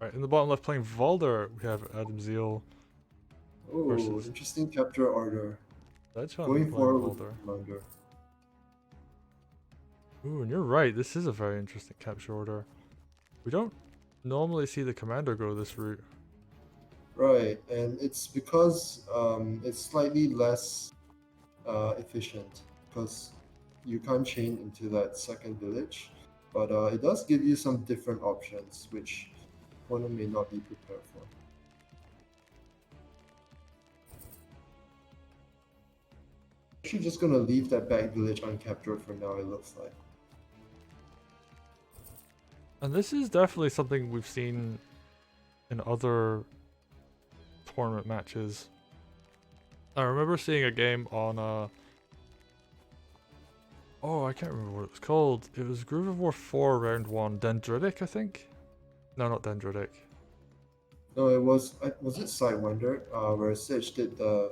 Right, in the bottom left playing Valder, we have Adamziel Oh, versus interesting capture order. Sedgehun Going playing forward with Valder. Commander. Ooh, and you're right, this is a very interesting capture order. We don't normally see the commander go this route. Right, and it's because it's slightly less efficient because you can't chain into that second village, but it does give you some different options which opponent may not be prepared for. Actually, just gonna leave that back village uncaptured for now. It looks like. And this is definitely something we've seen in other tournament matches. I remember seeing a game on oh, I can't remember what it was called. It was Groove of War 4 round 1, Dendritic, I think? No, not Dendritic. No, it was it Sidewinder, where Sedge did the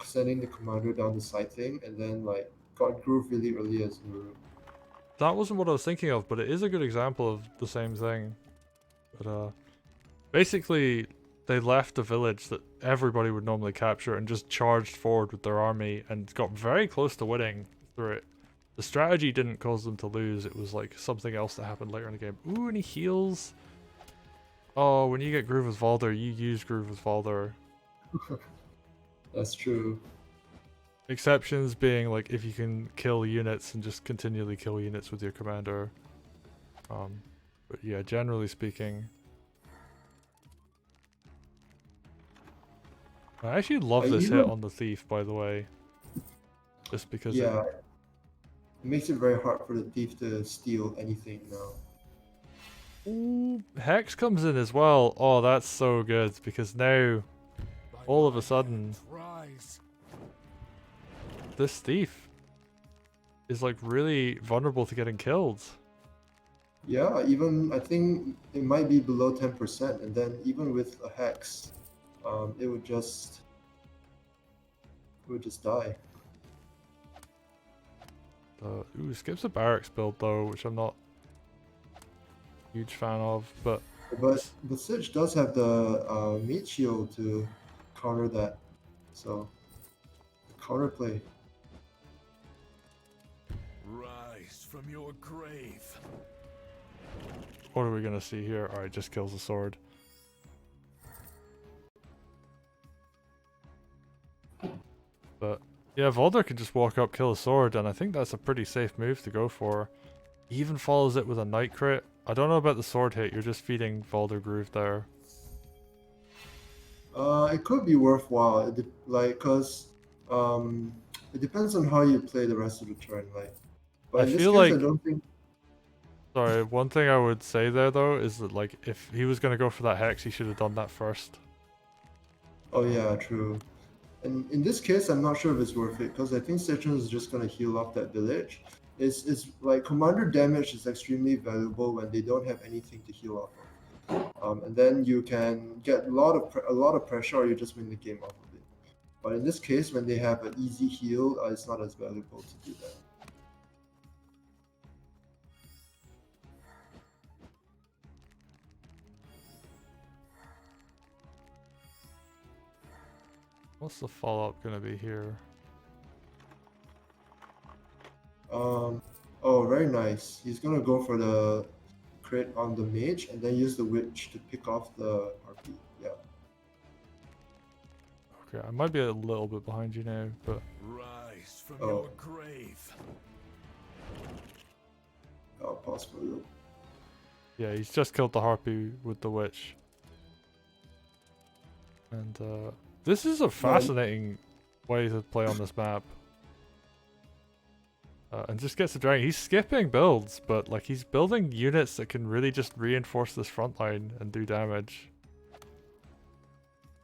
sending the commander down the side thing, and then like got groove really early as Uru. That wasn't what I was thinking of, but it is a good example of the same thing. But basically, they left a village that everybody would normally capture and just charged forward with their army and got very close to winning through it. The strategy didn't cause them to lose, it was like something else that happened later in the game. Ooh, and he heals. Oh, when you get Groove with Valder, you use Groove with Valder. That's true. Exceptions being like if you can kill units and just continually kill units with your commander. But yeah, generally speaking. I actually love I this hit even on the thief, by the way. Just because it yeah, it makes it very hard for the thief to steal anything now. Ooh, Hex comes in as well. Oh, that's so good because now, all of a sudden, this thief is like really vulnerable to getting killed. Yeah, even I think it might be below 10%, and then even with a hex, it would just die. Ooh, skips a barracks build though, which I'm not a huge fan of, but But Siege does have the meat shield to counter that, so counterplay. Rise from your grave. what are we gonna see here? Alright, just kills the sword. But yeah, Valder can just walk up, kill a sword, and I think that's a pretty safe move to go for. He even follows it with a night crit. I don't know about the sword hit, you're just feeding Valder Groove there. It could be worthwhile, cause it depends on how you play the rest of the turn. But I in this feel case, I like don't think. Sorry, one thing I would say there though is that like if he was gonna go for that hex, he should have done that first. Oh yeah, true. And in this case, I'm not sure if it's worth it because I think Citron is just gonna heal up that village. It's like commander damage is extremely valuable when they don't have anything to heal off of. And then you can get a lot of pressure, or you just win the game off of it. But in this case, when they have an easy heal, it's not as valuable to do that. What's the follow-up gonna be here? Oh, very nice. He's gonna go for the crit on the mage and then use the witch to pick off the RP. Yeah. Okay, I might be a little bit behind you now, but Rise from Oh. your grave. I'll pause for you. yeah, he's just killed the harpy with the witch. And this is a fascinating way to play on this map. And just gets the dragon. He's skipping builds, but like he's building units that can really just reinforce this front line and do damage.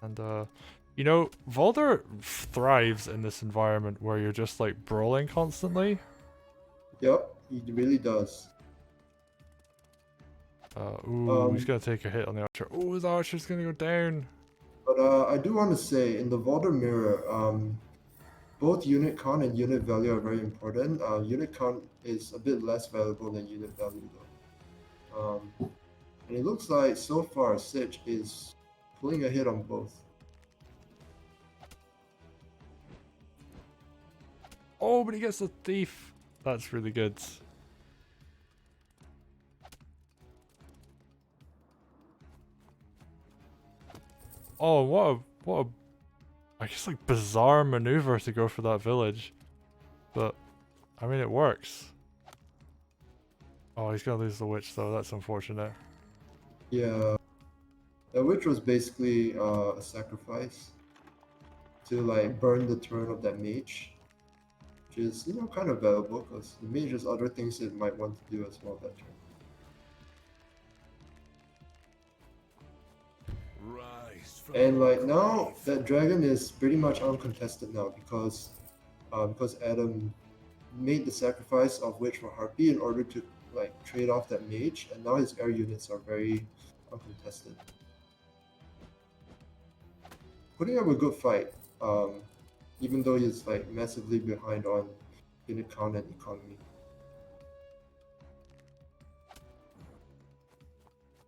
And you know, Valder thrives in this environment where you're just like brawling constantly. He really does. He's gonna take a hit on the archer. Oh, the archer's gonna go down. But I do want to say in the Valder mirror, both unit count and unit value are very important. Unit count is a bit less valuable than unit value though. And it looks like so far Sedge is pulling ahead on both. Oh, but he gets the thief. That's really good. Oh, what a I guess like bizarre maneuver to go for that village. But I mean it works. Oh, he's gonna lose the witch though, that's unfortunate. Yeah, the witch was basically a sacrifice to like burn the turn of that mage, which is kind of valuable because the mage has other things it might want to do as well that turn. Rise from And your like now grave. that dragon is pretty much uncontested now because Adam made the sacrifice of witch for harpy in order to like trade off that mage, and now his air units are very uncontested. Putting up a good fight, even though he's like massively behind on unit count and economy.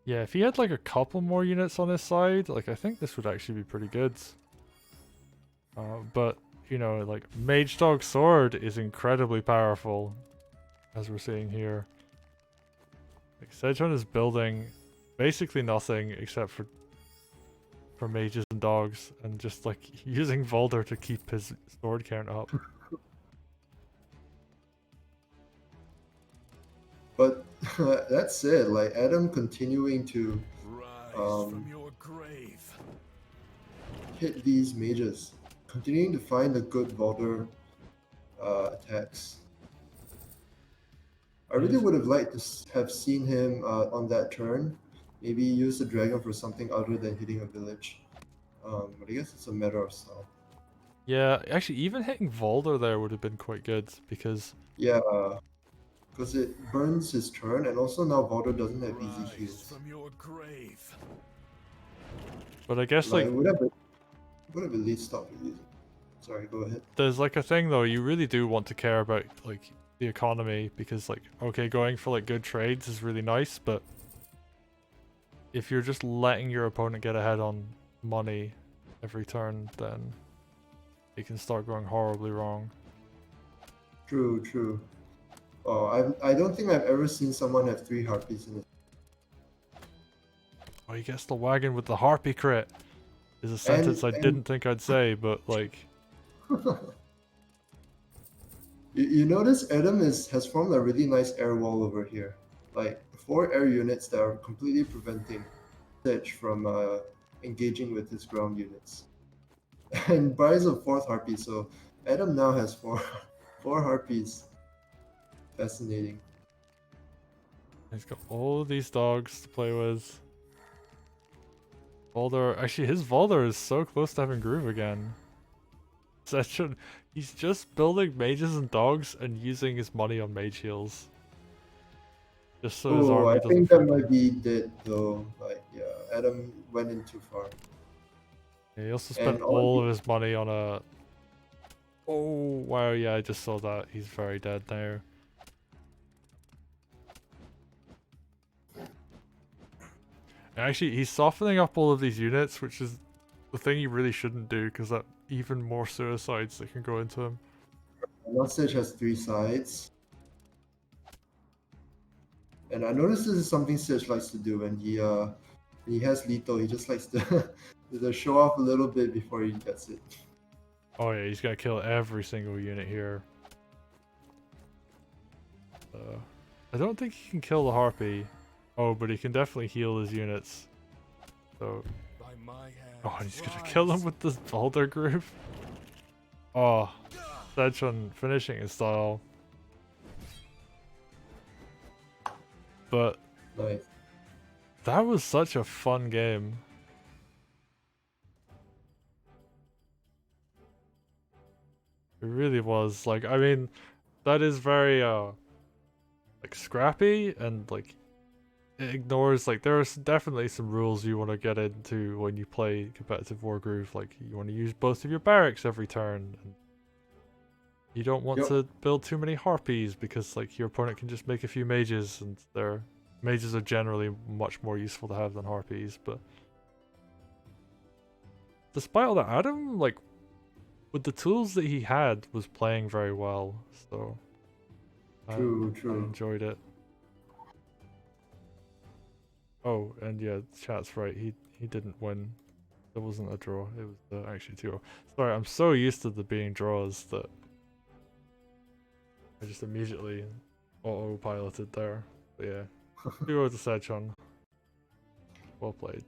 Yeah, if he had like a couple more units on his side, like I think this would actually be pretty good. But like Mage Dog Sword is incredibly powerful, as we're seeing here. Like Sedgehun is building basically nothing except for mages and dogs, and just like using Valder to keep his sword count up. But that said, like Adam continuing to Rise from your grave. hit these mages, continuing to find the good Valder attacks. I really would have liked to have seen him on that turn. Maybe use the dragon for something other than hitting a village. But I guess it's a matter of style. Yeah, actually, even hitting Valder there would have been quite good because Yeah, because it burns his turn, and also now Valder doesn't have easy Rise heals. from your grave. but I guess Like like would have at least stopped using. Sorry, go ahead. there's like a thing though, you really do want to care about like the economy because like okay, going for like good trades is really nice, but if you're just letting your opponent get ahead on money every turn, then it can start going horribly wrong. True, true. Oh, I don't think I've ever seen someone have 3 harpies in it. Oh, he gets the wagon with the harpy crit. Is a sentence I And didn't think I'd say, but like you notice Adam has formed a really nice air wall over here. Like 4 air units that are completely preventing Sedge from engaging with his ground units. And buys a 4th harpy, so Adam now has 4 4 harpies. Fascinating. he's got all of these dogs to play with. Valder, actually his Valder is so close to having groove again. He's just building mages and dogs and using his money on mage heals. Just so his Oh, army I doesn't think that flip him. might be dead though. Like, yeah, Adam went in too far. Yeah, he also spent And all of his money on a... Oh, wow, yeah, I just saw that. He's very dead now. And actually, he's softening up all of these units, which is the thing he really shouldn't do, because that even more suicides that can go into him. Sedge has 3 sides. And I noticed this is something Sedge likes to do when he has lethal. He just likes to show off a little bit before he gets it. Oh yeah, he's gonna kill every single unit here. I don't think he can kill the harpy. Oh, but he can definitely heal his units. So, By my hand. oh, and he's gonna kill him with this Valder groove. Oh, Sedgehun finishing his style. But Nice. that was such a fun game. It really was. Like, I mean, that is very like scrappy, and like it ignores like there's definitely some rules you want to get into when you play competitive Wargroove. Like you want to use both of your barracks every turn, and you don't want Yep. to build too many harpies because like your opponent can just make a few mages and they're mages are generally much more useful to have than harpies, but despite all that, Adam, like, with the tools that he had, was playing very well, so True, I true. enjoyed it. Oh, and yeah, chat's right, he didn't win. It wasn't a draw, it was actually 2-0. Sorry, I'm so used to the being draws that I just immediately auto-piloted there. But yeah, 2-0 to Sedgehun. Well played.